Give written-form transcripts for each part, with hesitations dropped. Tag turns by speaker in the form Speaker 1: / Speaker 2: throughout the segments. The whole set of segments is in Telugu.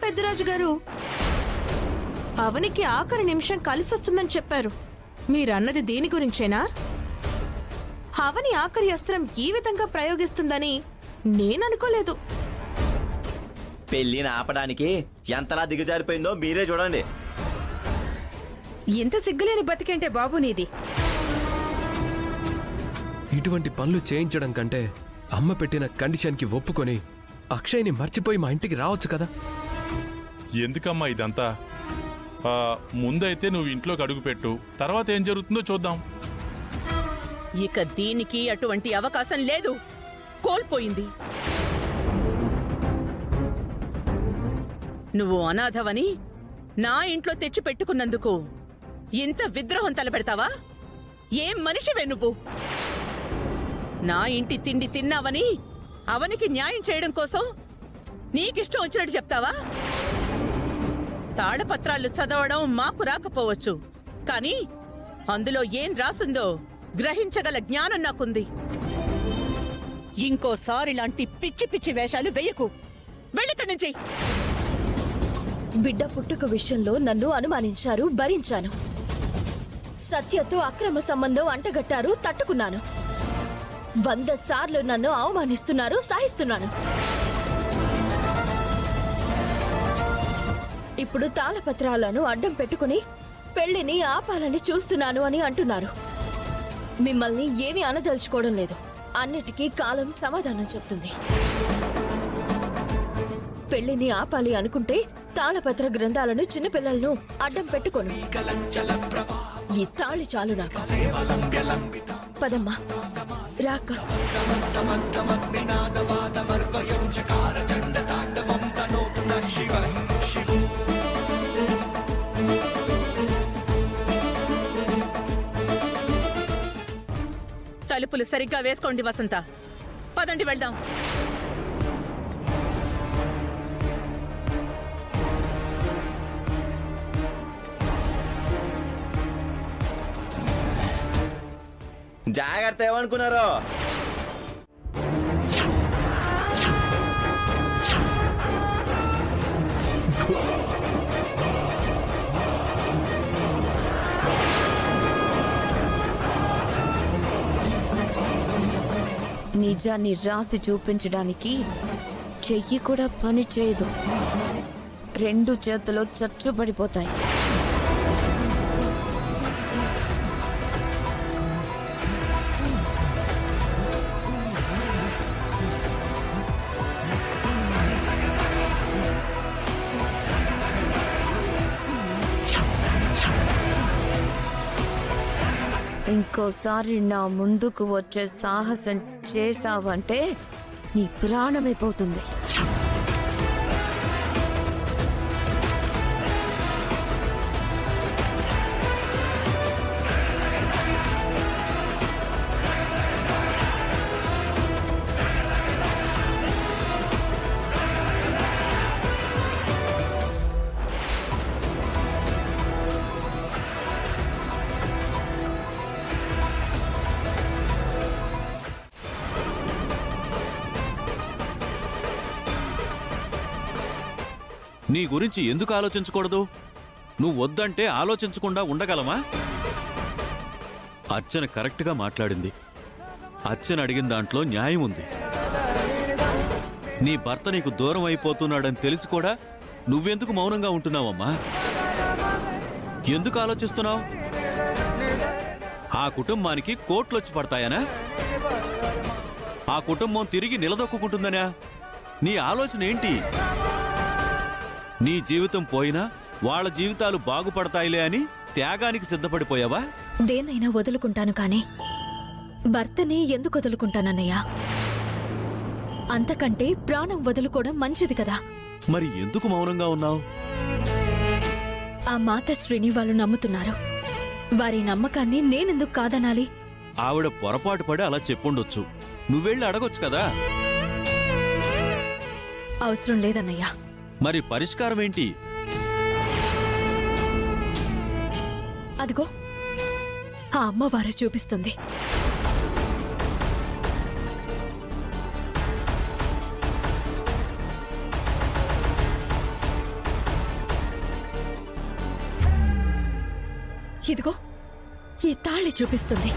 Speaker 1: పెద్దరాజు గారు, అవనికి ఆఖరి నిమిషం కలిసొస్తుందని చెప్పారు. మీరన్నది దీని గురించేనా? అవని ఆఖరి అస్త్రం ఈ విధంగా ప్రయోగిస్తుందని నేననుకోలేదు.
Speaker 2: పెళ్లిని ఆపడానికి ఎంతలా దిగజారిపోయిందో మీరే చూడండి.
Speaker 3: ఇంత సిగ్గులేని బతికేంటే బాబు నీది?
Speaker 4: ఇటువంటి పనులు చేయించడం కంటే అమ్మ పెట్టిన కండిషన్కి ఒప్పుకొని అక్షయ్ని మర్చిపోయి మా ఇంటికి రావచ్చు కదా.
Speaker 5: ఎందుకమ్మా ఇదంతా? ముందైతే నువ్వు ఇంట్లోకి అడుగుపెట్టు, తర్వాత ఏం జరుగుతుందో చూద్దాం.
Speaker 6: ఇక దీనికి అటువంటి అవకాశం లేదు, కోల్పోయింది. నువ్వు అనాథవని నా ఇంట్లో తెచ్చి పెట్టుకున్నందుకు ఇంత విద్రోహం తలపెడతావా? ఏం మనిషివే నువ్వు? నా ఇంటి తిండి తిన్నావని అవనికి న్యాయం చేయడం కోసం నీకిష్టం వచ్చినట్టు చెప్తావా? తాళపత్రాలు చదవడం మాకు రాకపోవచ్చు, కానీ అందులో ఏం రాసుందో గ్రహించగల జ్ఞానం నాకుంది. ఇంకోసారి లాంటి పిచ్చి పిచ్చి వేషాలు వెయ్యకు. వెళ్ళిక్కడి నుంచి.
Speaker 1: బిడ్డ పుట్టుక విషయంలో నన్ను అనుమానించారు, భరించాను. సత్యతో అక్రమ సంబంధం అంటగట్టారు, తట్టుకున్నాను. 100 సార్లు నన్ను అవమానిస్తున్నారు, సహిస్తున్నాను. ఇప్పుడు తాళపత్రాలను అడ్డం పెట్టుకుని పెళ్లిని ఆపాలని చూస్తున్నాను అని అంటున్నారు. మిమ్మల్ని ఏమీ అనదలుచుకోవడం లేదు. అన్నిటికీ కాలం సమాధానం చెప్తుంది. పెళ్లిని ఆపాలి అనుకుంటే తాళపత్ర గ్రంథాలను చిన్నపిల్లలను అడ్డం పెట్టుకోను. ఈ తాళి చాలు నాకు. పదమ్మా, రాక.
Speaker 6: తలుపులు సరిగ్గా వేసుకోండి వసంత. పదండి వెళ్దాం.
Speaker 2: జాగ్రత్త, ఏమనుకున్నారు?
Speaker 3: నిజాన్ని రాసి చూపించడానికి చెయ్యి కూడా పని చేయదు. 2 చేతులు చచ్చుబడిపోతాయి. ఇంకోసారి నా ముందుకు వచ్చే సాహసం చేశావంటే నీ ప్రాణమైపోతుంది.
Speaker 7: నీ గురించి ఎందుకు ఆలోచించకూడదు? నువ్వు వద్దంటే ఆలోచించకుండా ఉండగలమా? అర్చన కరెక్ట్గా మాట్లాడింది. అర్చన అడిగిన దాంట్లో న్యాయం ఉంది. నీ భర్త నీకు దూరం అయిపోతున్నాడని తెలిసి కూడా నువ్వెందుకు మౌనంగా ఉంటున్నావమ్మా? ఎందుకు ఆలోచిస్తున్నావు? ఆ కుటుంబానికి కోట్లొచ్చి పడతాయనా? ఆ కుటుంబం తిరిగి నిలదొక్కుంటుందనా? నీ ఆలోచన ఏంటి? నీ జీవితం పోయినా వాళ్ళ జీవితాలు బాగుపడతాయిలే అని త్యాగానికి సిద్ధపడిపోయావా?
Speaker 1: దేన్నైనా వదులుకుంటాను, కానీ భర్తని ఎందుకు వదులుకుంటానన్నయ్యా? అంతకంటే ప్రాణం వదులుకోవడం మంచిది కదా.
Speaker 7: మరి ఎందుకు మౌనంగా ఉన్నావు?
Speaker 1: ఆ మాతశ్రీని వాళ్ళు నమ్ముతున్నారు. వారి నమ్మకాన్ని నేనెందుకు కాదనాలి?
Speaker 7: ఆవిడ పొరపాటు పడి అలా చెప్పుండొచ్చు. నువ్వెళ్ళి అడగొచ్చు కదా.
Speaker 1: అవసరం లేదన్నయ్యా.
Speaker 7: మరి పరిష్కారం ఏంటి?
Speaker 1: అదిగో ఆ అమ్మవారు చూపిస్తుంది. ఇదిగో ఈ తాళి చూపిస్తుంది.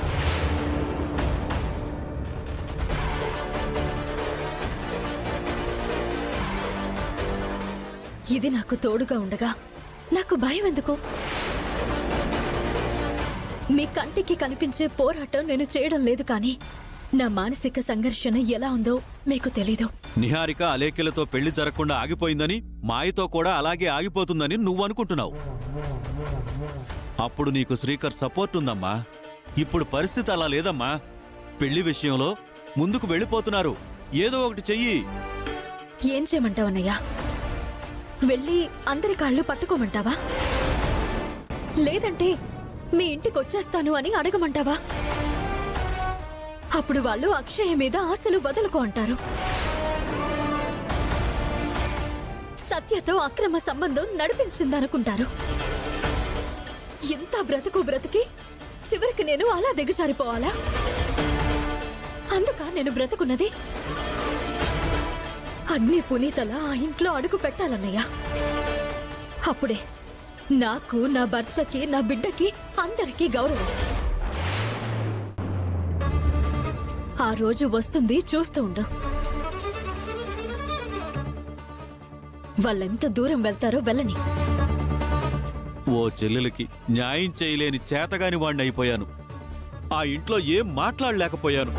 Speaker 1: ఇది నాకు తోడుగా ఉండగా నాకు భయం ఎందుకు? మీ కంటికి కనిపించే పోరాటం నేను చేయడం లేదు, కానీ నా మానసిక సంఘర్షణ ఎలా ఉందో మీకు తెలీదు.
Speaker 7: నిహారిక అలేఖ్యలతో పెళ్లి జరగకుండా ఆగిపోయిందని, మాయతో కూడా అలాగే ఆగిపోతుందని నువ్వనుకుంటున్నావు. అప్పుడు నీకు శ్రీకర్ సపోర్ట్ ఉందమ్మా. ఇప్పుడు పరిస్థితి అలా లేదమ్మా. పెళ్లి విషయంలో ముందుకు వెళ్ళిపోతున్నారు. ఏదో ఒకటి చెయ్యి.
Speaker 1: ఏం చేయమంటావన్నయ్యా? వెళ్ళి అందరి కాళ్ళు పట్టుకోమంటావా? లేదంటే మీ ఇంటికి వచ్చేస్తాను అని అడగమంటావా? అప్పుడు వాళ్ళు అక్షయ మీద ఆశలు వదులుకో అంటారు. సత్యతో అక్రమ సంబంధం నడిపించిందనుకుంటారు. ఇంత బ్రతికి చివరికి నేను అలా దిగజారిపోవాలా? అందుక నేను బ్రతుకున్నది. అగ్ని పునీతలా ఆ ఇంట్లో అడుగు పెట్టాలన్నయ్యా. అప్పుడే నాకు, నా భర్తకి, నా బిడ్డకి, అందరికీ గౌరవం. ఆ రోజు వస్తుంది, చూస్తూ ఉండు. వాళ్ళెంత దూరం వెళ్తారో వెళ్ళని.
Speaker 7: ఓ చెల్లెలకి న్యాయం చేయలేని చేతగాని వాణ్ణి అయిపోయాను. ఆ ఇంట్లో ఏం మాట్లాడలేకపోయాను.